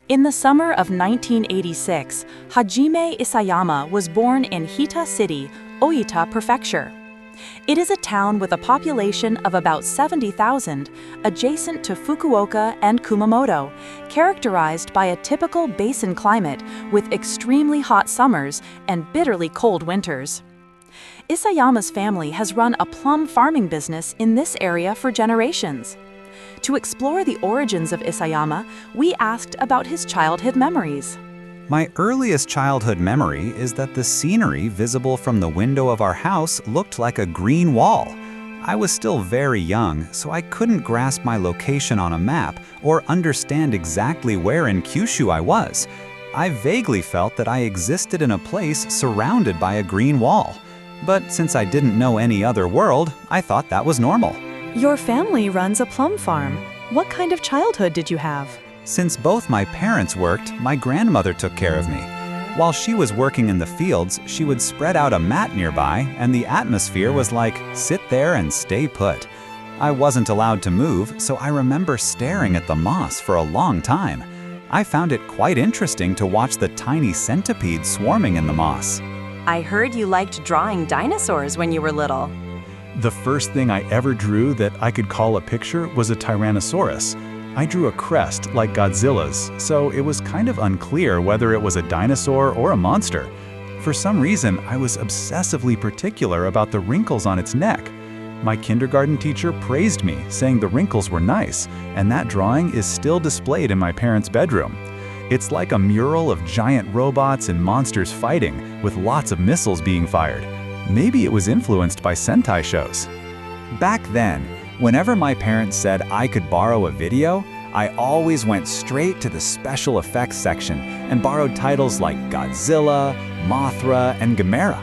In the summer of 1986, Hajime Isayama was born in Hita City, Oita Prefecture. It is a town with a population of about 70,000, adjacent to Fukuoka and Kumamoto, characterized by a typical basin climate with extremely hot summers and bitterly cold winters. Isayama's family has run a plum farming business in this area for generations. To explore the origins of Isayama, we asked about his childhood memories. My earliest childhood memory is that the scenery visible from the window of our house looked like a green wall. I was still very young, so I couldn't grasp my location on a map or understand exactly where in Kyushu I was. I vaguely felt that I existed in a place surrounded by a green wall. But since I didn't know any other world, I thought that was normal. Your family runs a plum farm. What kind of childhood did you have? Since both my parents worked, my grandmother took care of me. While she was working in the fields, she would spread out a mat nearby, and the atmosphere was like, sit there and stay put. I wasn't allowed to move, so I remember staring at the moss for a long time. I found it quite interesting to watch the tiny centipedes swarming in the moss. I heard you liked drawing dinosaurs when you were little. The first thing I ever drew that I could call a picture was a Tyrannosaurus. I drew a crest like Godzilla's, so it was kind of unclear whether it was a dinosaur or a monster. For some reason, I was obsessively particular about the wrinkles on its neck. My kindergarten teacher praised me, saying the wrinkles were nice, and that drawing is still displayed in my parents' bedroom. It's like a mural of giant robots and monsters fighting, with lots of missiles being fired. Maybe it was influenced by Sentai shows. Back then, whenever my parents said I could borrow a video, I always went straight to the special effects section and borrowed titles like Godzilla, Mothra, and Gamera.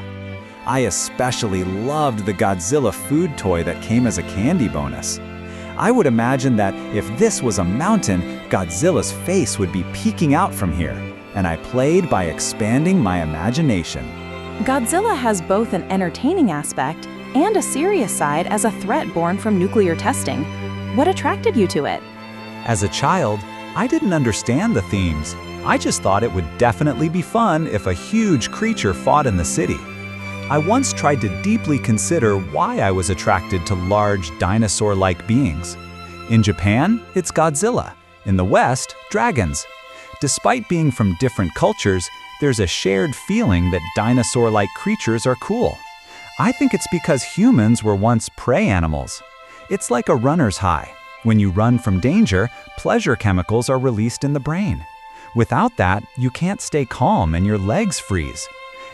I especially loved the Godzilla food toy that came as a candy bonus. I would imagine that if this was a mountain, Godzilla's face would be peeking out from here, and I played by expanding my imagination. Godzilla has both an entertaining aspect and a serious side as a threat born from nuclear testing. What attracted you to it? As a child, I didn't understand the themes. I just thought it would definitely be fun if a huge creature fought in the city. I once tried to deeply consider why I was attracted to large dinosaur-like beings. In Japan, it's Godzilla. In the West, dragons. Despite being from different cultures, there's a shared feeling that dinosaur-like creatures are cool. I think it's because humans were once prey animals. It's like a runner's high. When you run from danger, pleasure chemicals are released in the brain. Without that, you can't stay calm and your legs freeze.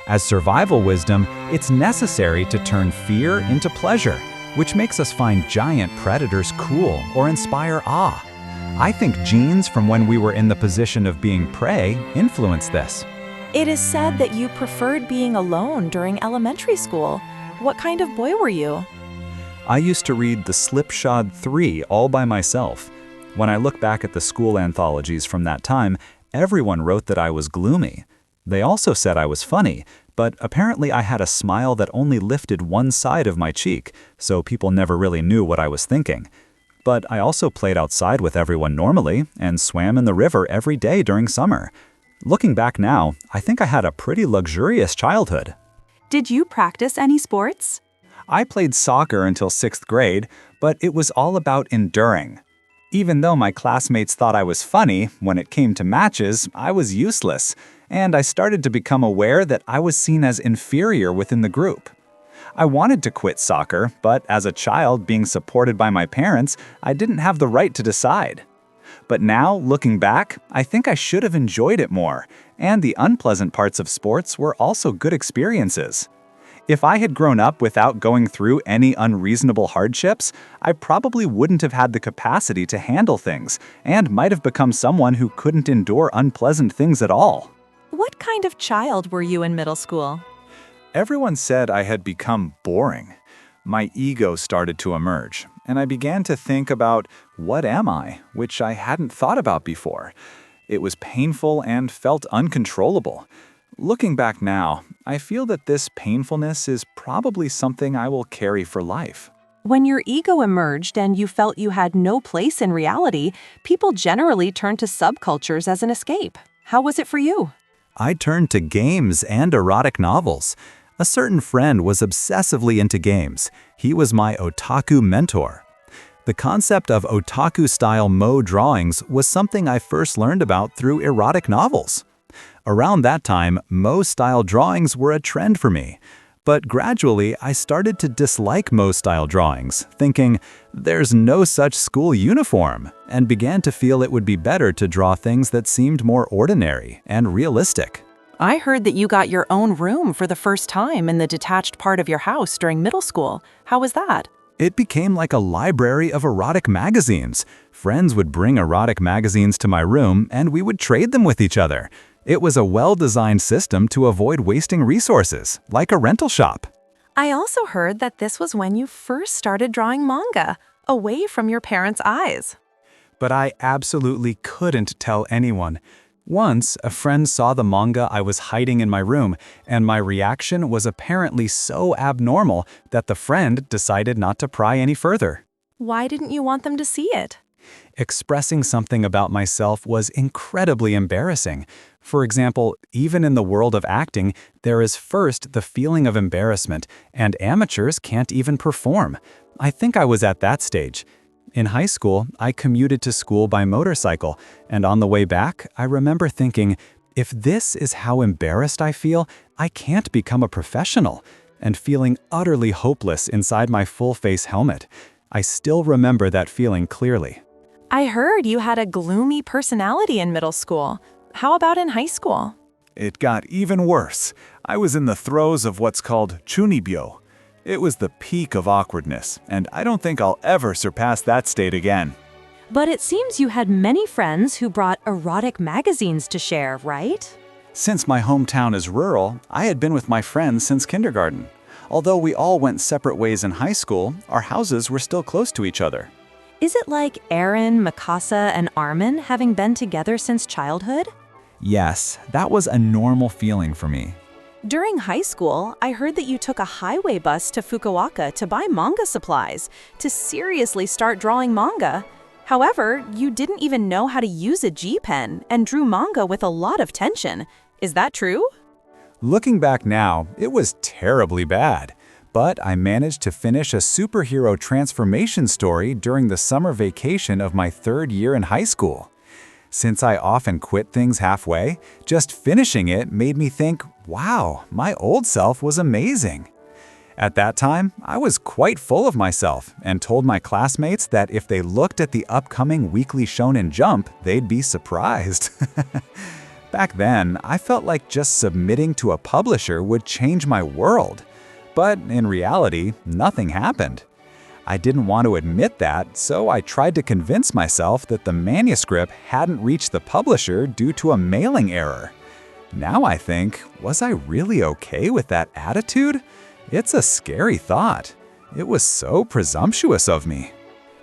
As survival wisdom, it's necessary to turn fear into pleasure, which makes us find giant predators cool or inspire awe. I think genes from when we were in the position of being prey influence this. It is said that you preferred being alone during elementary school. What kind of boy were you? I used to read the Slipshod 3 all by myself. When I look back at the school anthologies from that time, everyone wrote that I was gloomy. They also said I was funny, but apparently I had a smile that only lifted one side of my cheek, so people never really knew what I was thinking. But I also played outside with everyone normally and swam in the river every day during summer. Looking back now, I think I had a pretty luxurious childhood. Did you practice any sports? I played soccer until 6th grade, but it was all about enduring. Even though my classmates thought I was funny, when it came to matches, I was useless, and I started to become aware that I was seen as inferior within the group. I wanted to quit soccer, but as a child being supported by my parents, I didn't have the right to decide. But now, looking back, I think I should have enjoyed it more, and the unpleasant parts of sports were also good experiences. If I had grown up without going through any unreasonable hardships, I probably wouldn't have had the capacity to handle things, and might have become someone who couldn't endure unpleasant things at all. What kind of child were you in middle school? Everyone said I had become boring. My ego started to emerge, and I began to think about what am I, which I hadn't thought about before. It was painful and felt uncontrollable. Looking back now, I feel that this painfulness is probably something I will carry for life. When your ego emerged and you felt you had no place in reality, people generally turned to subcultures as an escape. How was it for you? I turned to games and erotic novels. A certain friend was obsessively into games. He was my otaku mentor. The concept of otaku-style Moe drawings was something I first learned about through erotic novels. Around that time, Moe-style drawings were a trend for me. But gradually, I started to dislike Moe-style drawings, thinking, there's no such school uniform, and began to feel it would be better to draw things that seemed more ordinary and realistic. I heard that you got your own room for the first time in the detached part of your house during middle school. How was that? It became like a library of erotic magazines. Friends would bring erotic magazines to my room, and we would trade them with each other. It was a well-designed system to avoid wasting resources, like a rental shop. I also heard that this was when you first started drawing manga, away from your parents' eyes. But I absolutely couldn't tell anyone. Once, a friend saw the manga I was hiding in my room, and my reaction was apparently so abnormal that the friend decided not to pry any further. Why didn't you want them to see it? Expressing something about myself was incredibly embarrassing. For example, even in the world of acting, there is first the feeling of embarrassment, and amateurs can't even perform. I think I was at that stage. In high school, I commuted to school by motorcycle, and on the way back, I remember thinking, if this is how embarrassed I feel, I can't become a professional, and feeling utterly hopeless inside my full-face helmet. I still remember that feeling clearly. I heard you had a gloomy personality in middle school. How about in high school? It got even worse. I was in the throes of what's called chunibyo. It was the peak of awkwardness, and I don't think I'll ever surpass that state again. But it seems you had many friends who brought erotic magazines to share, right? Since my hometown is rural, I had been with my friends since kindergarten. Although we all went separate ways in high school, our houses were still close to each other. Is it like Aaron, Mikasa, and Armin having been together since childhood? Yes, that was a normal feeling for me. During high school, I heard that you took a highway bus to Fukuoka to buy manga supplies, to seriously start drawing manga. However, you didn't even know how to use a G pen and drew manga with a lot of tension. Is that true? Looking back now, it was terribly bad. But I managed to finish a superhero transformation story during the summer vacation of my third year in high school. Since I often quit things halfway, just finishing it made me think, wow, my old self was amazing. At that time, I was quite full of myself and told my classmates that if they looked at the upcoming Weekly Shonen Jump, they'd be surprised. Back then, I felt like just submitting to a publisher would change my world. But in reality, nothing happened. I didn't want to admit that, so I tried to convince myself that the manuscript hadn't reached the publisher due to a mailing error. Now I think, was I really okay with that attitude? It's a scary thought. It was so presumptuous of me.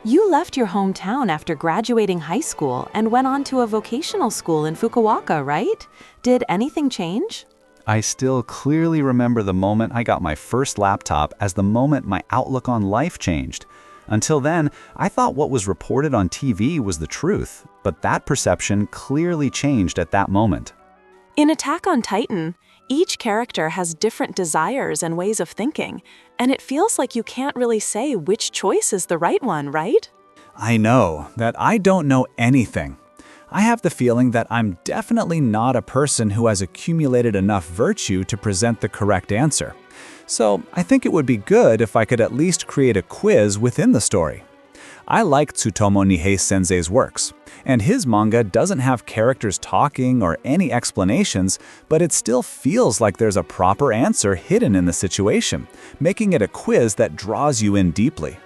You left your hometown after graduating high school and went on to a vocational school in Fukuoka, right? Did anything change? I still clearly remember the moment I got my first laptop as the moment my outlook on life changed. Until then, I thought what was reported on TV was the truth, but that perception clearly changed at that moment. In Attack on Titan, each character has different desires and ways of thinking, and it feels like you can't really say which choice is the right one, right? I know that I don't know anything. I have the feeling that I'm definitely not a person who has accumulated enough virtue to present the correct answer. So I think it would be good if I could at least create a quiz within the story. I like Tsutomu Nihei Sensei's works, and his manga doesn't have characters talking or any explanations, but it still feels like there's a proper answer hidden in the situation, making it a quiz that draws you in deeply.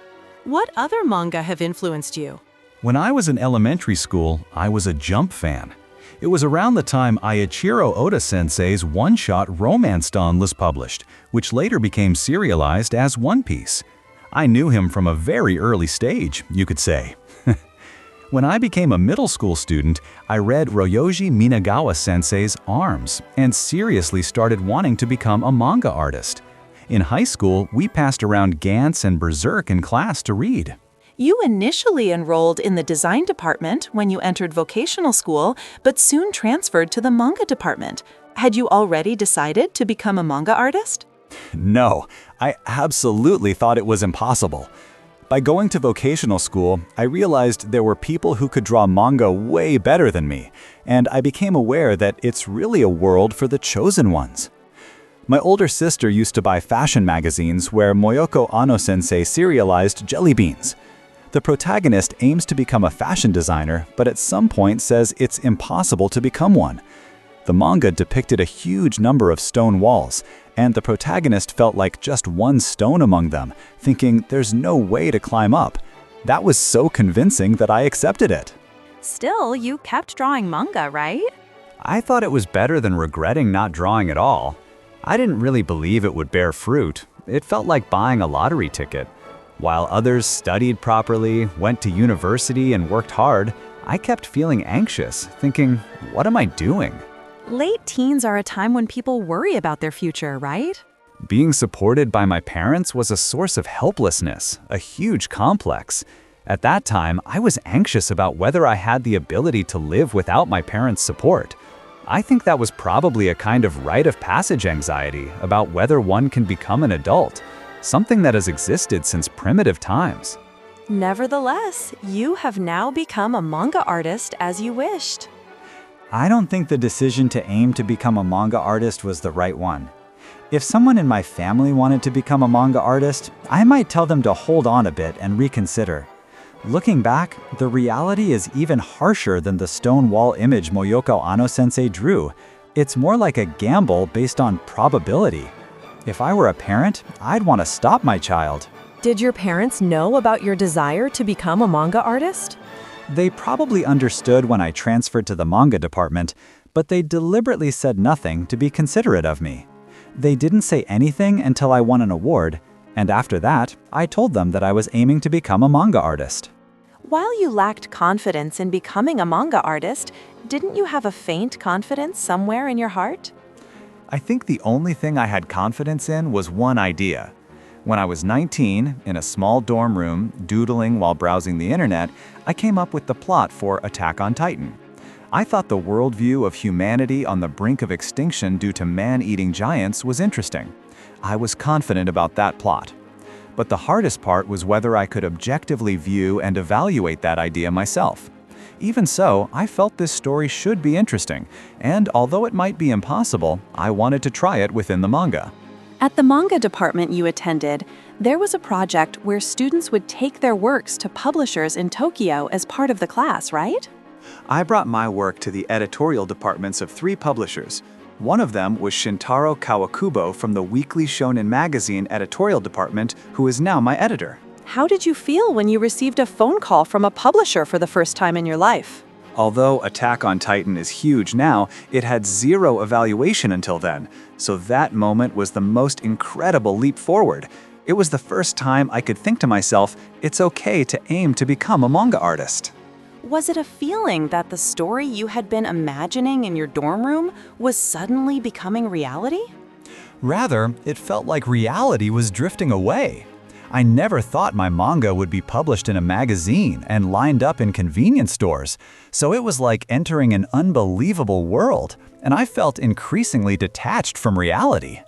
What other manga have influenced you? When I was in elementary school, I was a Jump fan. It was around the time Eiichiro Oda-sensei's one-shot Romance Dawn was published, which later became serialized as One Piece. I knew him from a very early stage, you could say. When I became a middle school student, I read Ryoji Minagawa-sensei's Arms and seriously started wanting to become a manga artist. In high school, we passed around Gantz and Berserk in class to read. You initially enrolled in the design department when you entered vocational school, but soon transferred to the manga department. Had you already decided to become a manga artist? No, I absolutely thought it was impossible. By going to vocational school, I realized there were people who could draw manga way better than me, and I became aware that it's really a world for the chosen ones. My older sister used to buy fashion magazines where Moyoko Ano-sensei serialized jelly beans. The protagonist aims to become a fashion designer, but at some point says it's impossible to become one. The manga depicted a huge number of stone walls, and the protagonist felt like just one stone among them, thinking there's no way to climb up. That was so convincing that I accepted it. Still, you kept drawing manga, right? I thought it was better than regretting not drawing at all. I didn't really believe it would bear fruit. It felt like buying a lottery ticket. While others studied properly, went to university, and worked hard, I kept feeling anxious, thinking, what am I doing? Late teens are a time when people worry about their future, right? Being supported by my parents was a source of helplessness, a huge complex. At that time, I was anxious about whether I had the ability to live without my parents' support. I think that was probably a kind of rite of passage anxiety about whether one can become an adult, something that has existed since primitive times. Nevertheless, you have now become a manga artist as you wished. I don't think the decision to aim to become a manga artist was the right one. If someone in my family wanted to become a manga artist, I might tell them to hold on a bit and reconsider. Looking back, the reality is even harsher than the stone wall image Moyoko Ano-sensei drew. It's more like a gamble based on probability. If I were a parent, I'd want to stop my child. Did your parents know about your desire to become a manga artist? They probably understood when I transferred to the manga department, but they deliberately said nothing to be considerate of me. They didn't say anything until I won an award, and after that, I told them that I was aiming to become a manga artist. While you lacked confidence in becoming a manga artist, didn't you have a faint confidence somewhere in your heart? I think the only thing I had confidence in was one idea. When I was 19, in a small dorm room, doodling while browsing the internet, I came up with the plot for Attack on Titan. I thought the worldview of humanity on the brink of extinction due to man-eating giants was interesting. I was confident about that plot. But the hardest part was whether I could objectively view and evaluate that idea myself. Even so, I felt this story should be interesting, and although it might be impossible, I wanted to try it within the manga. At the manga department you attended, there was a project where students would take their works to publishers in Tokyo as part of the class, right? I brought my work to the editorial departments of 3 publishers. One of them was Shintaro Kawakubo from the Weekly Shonen Magazine editorial department, who is now my editor. How did you feel when you received a phone call from a publisher for the first time in your life? Although Attack on Titan is huge now, it had 0 evaluation until then, so that moment was the most incredible leap forward. It was the first time I could think to myself, it's okay to aim to become a manga artist. Was it a feeling that the story you had been imagining in your dorm room was suddenly becoming reality? Rather, it felt like reality was drifting away. I never thought my manga would be published in a magazine and lined up in convenience stores, so it was like entering an unbelievable world, and I felt increasingly detached from reality.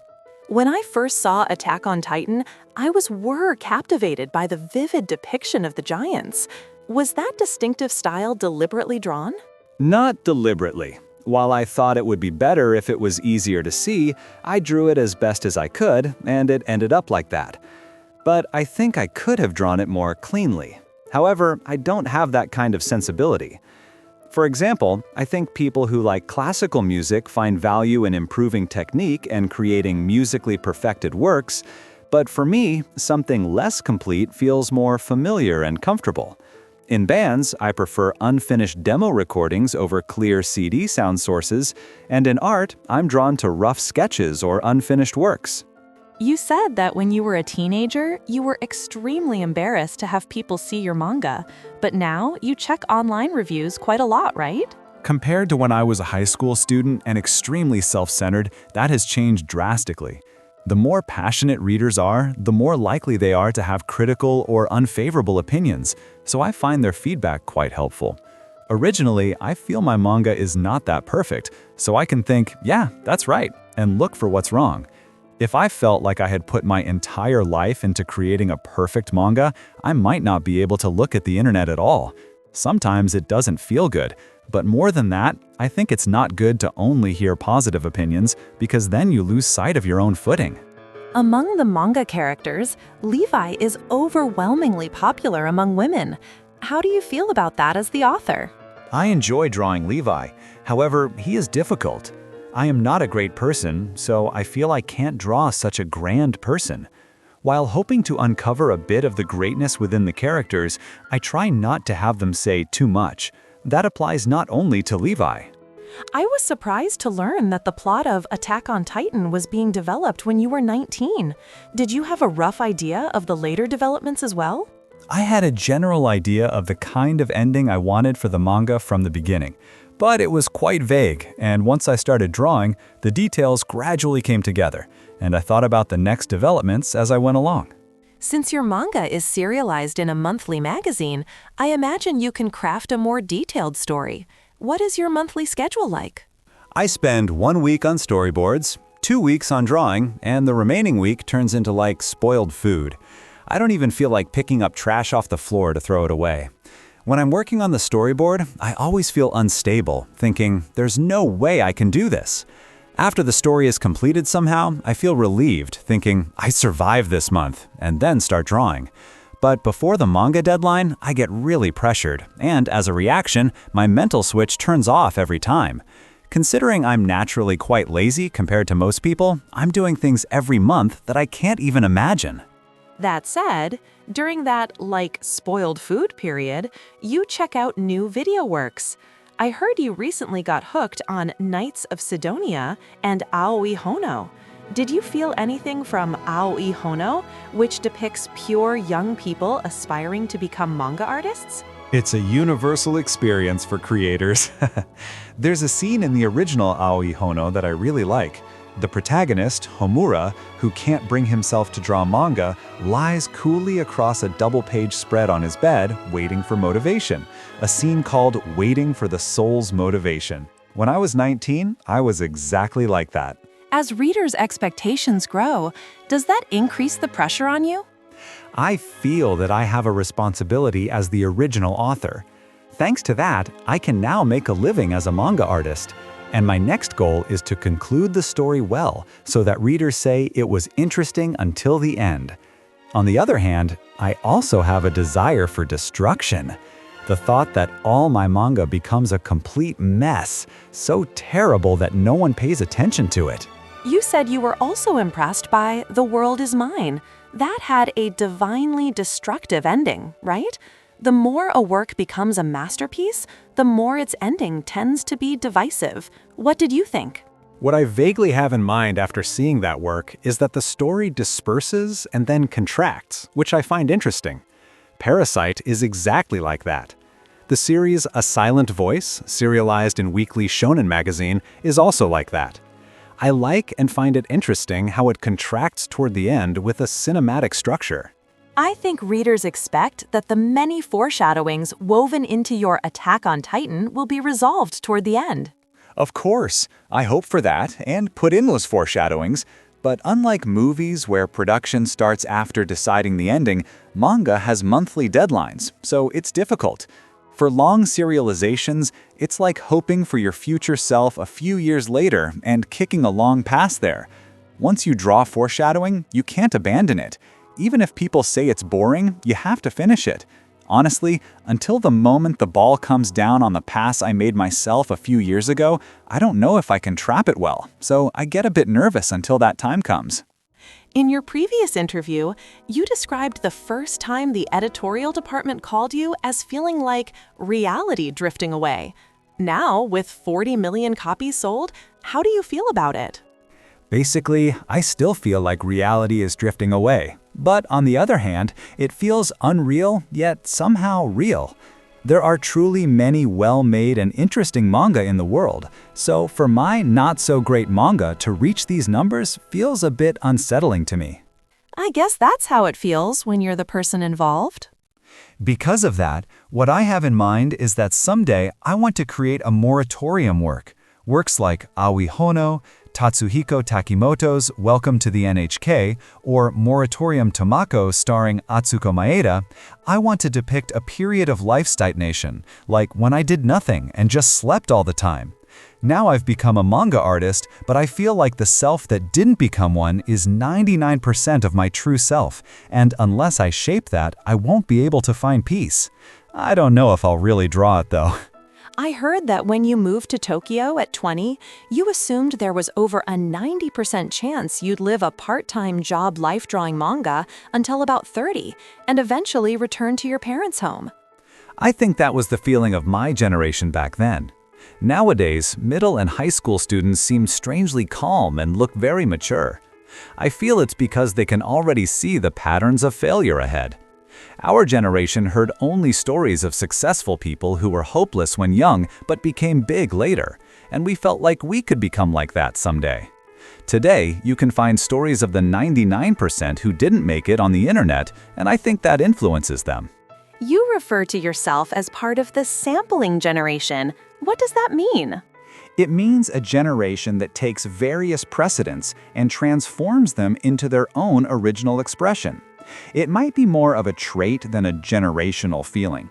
When I first saw Attack on Titan, I was captivated by the vivid depiction of the giants. Was that distinctive style deliberately drawn? Not deliberately. While I thought it would be better if it was easier to see, I drew it as best as I could, and it ended up like that. But I think I could have drawn it more cleanly. However, I don't have that kind of sensibility. For example, I think people who like classical music find value in improving technique and creating musically perfected works, but for me, something less complete feels more familiar and comfortable. In bands, I prefer unfinished demo recordings over clear CD sound sources, and in art, I'm drawn to rough sketches or unfinished works. You said that when you were a teenager, you were extremely embarrassed to have people see your manga, but now you check online reviews quite a lot, right? Compared to when I was a high school student and extremely self-centered, that has changed drastically. The more passionate readers are, the more likely they are to have critical or unfavorable opinions, so I find their feedback quite helpful. Originally, I feel my manga is not that perfect, so I can think, yeah, that's right, and look for what's wrong. If I felt like I had put my entire life into creating a perfect manga, I might not be able to look at the internet at all. Sometimes it doesn't feel good, but more than that, I think it's not good to only hear positive opinions because then you lose sight of your own footing. Among the manga characters, Levi is overwhelmingly popular among women. How do you feel about that as the author? I enjoy drawing Levi. However, he is difficult. I am not a great person, so I feel I can't draw such a grand person. While hoping to uncover a bit of the greatness within the characters, I try not to have them say too much. That applies not only to Levi. I was surprised to learn that the plot of Attack on Titan was being developed when you were 19. Did you have a rough idea of the later developments as well? I had a general idea of the kind of ending I wanted for the manga from the beginning, but it was quite vague, and once I started drawing, the details gradually came together, and I thought about the next developments as I went along. Since your manga is serialized in a monthly magazine, I imagine you can craft a more detailed story. What is your monthly schedule like? I spend 1 week on storyboards, 2 weeks on drawing, and the remaining week turns into like spoiled food. I don't even feel like picking up trash off the floor to throw it away. When I'm working on the storyboard, I always feel unstable, thinking, there's no way I can do this. After the story is completed somehow, I feel relieved, thinking, I survived this month, and then start drawing. But before the manga deadline, I get really pressured, and as a reaction, my mental switch turns off every time. Considering I'm naturally quite lazy compared to most people, I'm doing things every month that I can't even imagine. That said, during that, spoiled food period, you check out new video works. I heard you recently got hooked on Knights of Sidonia and Aoi Hono. Did you feel anything from Aoi Hono, which depicts pure young people aspiring to become manga artists? It's a universal experience for creators. There's a scene in the original Aoi Hono that I really like. The protagonist, Homura, who can't bring himself to draw manga, lies coolly across a double-page spread on his bed, waiting for motivation. A scene called Waiting for the Soul's Motivation. When I was 19, I was exactly like that. As readers' expectations grow, does that increase the pressure on you? I feel that I have a responsibility as the original author. Thanks to that, I can now make a living as a manga artist. And my next goal is to conclude the story well, so that readers say it was interesting until the end. On the other hand, I also have a desire for destruction. The thought that all my manga becomes a complete mess, so terrible that no one pays attention to it. You said you were also impressed by The World Is Mine. That had a divinely destructive ending, right? The more a work becomes a masterpiece, the more its ending tends to be divisive. What did you think? What I vaguely have in mind after seeing that work is that the story disperses and then contracts, which I find interesting. Parasite is exactly like that. The series A Silent Voice, serialized in Weekly Shonen magazine, is also like that. I like and find it interesting how it contracts toward the end with a cinematic structure. I think readers expect that the many foreshadowings woven into your Attack on Titan will be resolved toward the end. Of course, I hope for that and put in those foreshadowings. But unlike movies where production starts after deciding the ending, manga has monthly deadlines, so it's difficult. For long serializations, it's like hoping for your future self a few years later and kicking along past there. Once you draw foreshadowing, you can't abandon it. Even if people say it's boring, you have to finish it. Honestly, until the moment the ball comes down on the pass I made myself a few years ago, I don't know if I can trap it well, so I get a bit nervous until that time comes. In your previous interview, you described the first time the editorial department called you as feeling like reality drifting away. Now, with 40 million copies sold, how do you feel about it? Basically, I still feel like reality is drifting away. But on the other hand, it feels unreal, yet somehow real. There are truly many well-made and interesting manga in the world, so for my not-so-great manga to reach these numbers feels a bit unsettling to me. I guess that's how it feels when you're the person involved. Because of that, what I have in mind is that someday I want to create a moratorium works like Aoi Hono, Tatsuhiko Takimoto's Welcome to the NHK, or Moratorium Tomako starring Atsuko Maeda. I want to depict a period of life stagnation, like when I did nothing and just slept all the time. Now I've become a manga artist, but I feel like the self that didn't become one is 99% of my true self, and unless I shape that, I won't be able to find peace. I don't know if I'll really draw it though. I heard that when you moved to Tokyo at 20, you assumed there was over a 90% chance you'd live a part-time job life drawing manga until about 30, and eventually return to your parents' home. I think that was the feeling of my generation back then. Nowadays, middle and high school students seem strangely calm and look very mature. I feel it's because they can already see the patterns of failure ahead. Our generation heard only stories of successful people who were hopeless when young but became big later, and we felt like we could become like that someday. Today, you can find stories of the 99% who didn't make it on the internet, and I think that influences them. You refer to yourself as part of the sampling generation. What does that mean? It means a generation that takes various precedents and transforms them into their own original expression. It might be more of a trait than a generational feeling.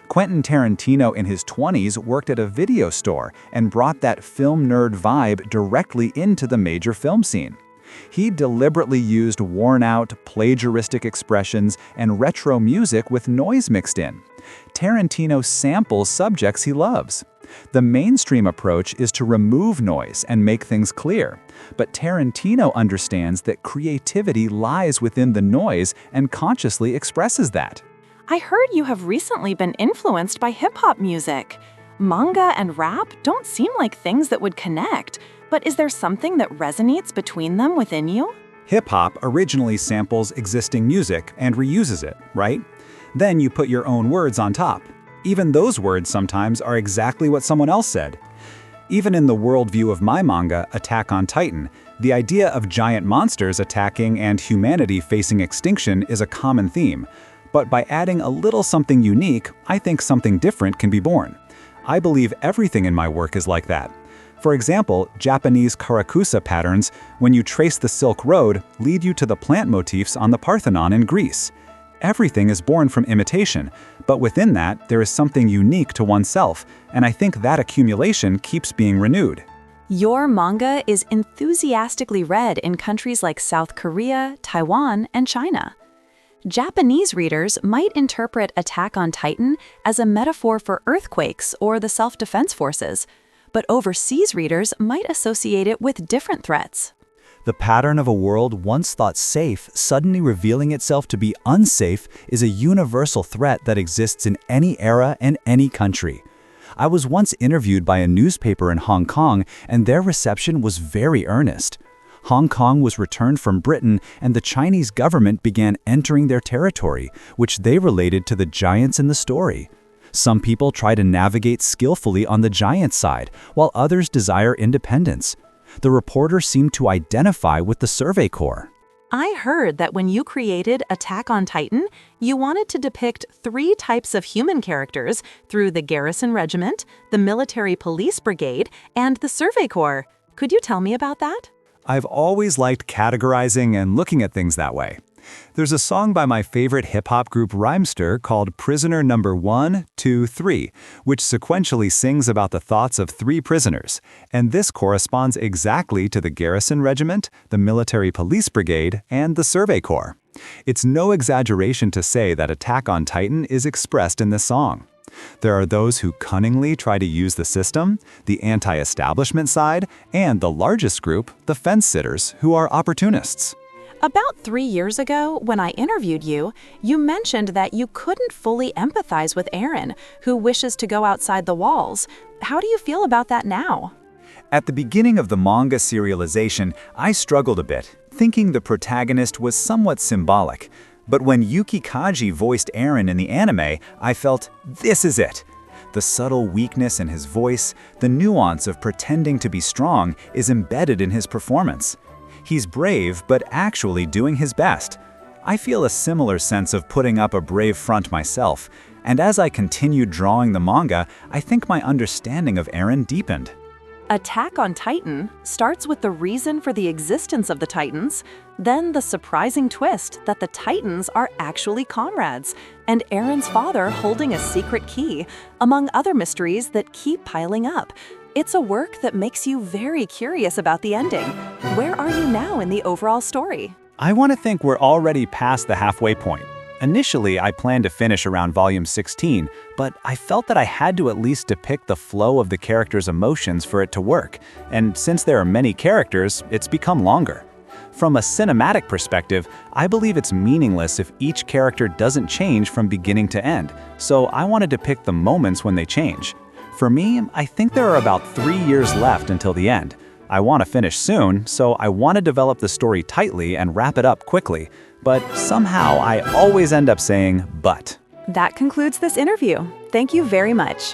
Quentin Tarantino in his 20s worked at a video store and brought that film nerd vibe directly into the major film scene. He deliberately used worn-out, plagiaristic expressions and retro music with noise mixed in. Tarantino samples subjects he loves. The mainstream approach is to remove noise and make things clear, but Tarantino understands that creativity lies within the noise and consciously expresses that. I heard you have recently been influenced by hip-hop music. Manga and rap don't seem like things that would connect, but is there something that resonates between them within you? Hip-hop originally samples existing music and reuses it, right? Then you put your own words on top. Even those words sometimes are exactly what someone else said. Even in the worldview of my manga, Attack on Titan, the idea of giant monsters attacking and humanity facing extinction is a common theme. But by adding a little something unique, I think something different can be born. I believe everything in my work is like that. For example, Japanese karakusa patterns, when you trace the Silk Road, lead you to the plant motifs on the Parthenon in Greece. Everything is born from imitation, but within that, there is something unique to oneself, and I think that accumulation keeps being renewed. Your manga is enthusiastically read in countries like South Korea, Taiwan, and China. Japanese readers might interpret Attack on Titan as a metaphor for earthquakes or the self-defense forces, but overseas readers might associate it with different threats. The pattern of a world once thought safe suddenly revealing itself to be unsafe is a universal threat that exists in any era and any country. I was once interviewed by a newspaper in Hong Kong, and their reception was very earnest. Hong Kong was returned from Britain, and the Chinese government began entering their territory, which they related to the giants in the story. Some people try to navigate skillfully on the giant side, while others desire independence. The reporter seemed to identify with the Survey Corps. I heard that when you created Attack on Titan, you wanted to depict 3 types of human characters through the Garrison Regiment, the Military Police Brigade, and the Survey Corps. Could you tell me about that? I've always liked categorizing and looking at things that way. There's a song by my favorite hip-hop group Rhymester called Prisoner Number 1, 2, 3, which sequentially sings about the thoughts of 3 prisoners, and this corresponds exactly to the Garrison Regiment, the Military Police Brigade, and the Survey Corps. It's no exaggeration to say that Attack on Titan is expressed in this song. There are those who cunningly try to use the system, the anti-establishment side, and the largest group, the fence-sitters, who are opportunists. About 3 years ago, when I interviewed you, you mentioned that you couldn't fully empathize with Eren, who wishes to go outside the walls. How do you feel about that now? At the beginning of the manga serialization, I struggled a bit, thinking the protagonist was somewhat symbolic. But when Yuki Kaji voiced Eren in the anime, I felt, this is it. The subtle weakness in his voice, the nuance of pretending to be strong is embedded in his performance. He's brave, but actually doing his best. I feel a similar sense of putting up a brave front myself, and as I continued drawing the manga, I think my understanding of Eren deepened. Attack on Titan starts with the reason for the existence of the Titans, then the surprising twist that the Titans are actually comrades, and Eren's father holding a secret key, among other mysteries that keep piling up. It's a work that makes you very curious about the ending. Where are you now in the overall story? I want to think we're already past the halfway point. Initially, I planned to finish around volume 16, but I felt that I had to at least depict the flow of the characters' emotions for it to work, and since there are many characters, it's become longer. From a cinematic perspective, I believe it's meaningless if each character doesn't change from beginning to end, so I want to depict the moments when they change. For me, I think there are about 3 years left until the end. I want to finish soon, so I want to develop the story tightly and wrap it up quickly. But somehow I always end up saying, but. That concludes this interview. Thank you very much.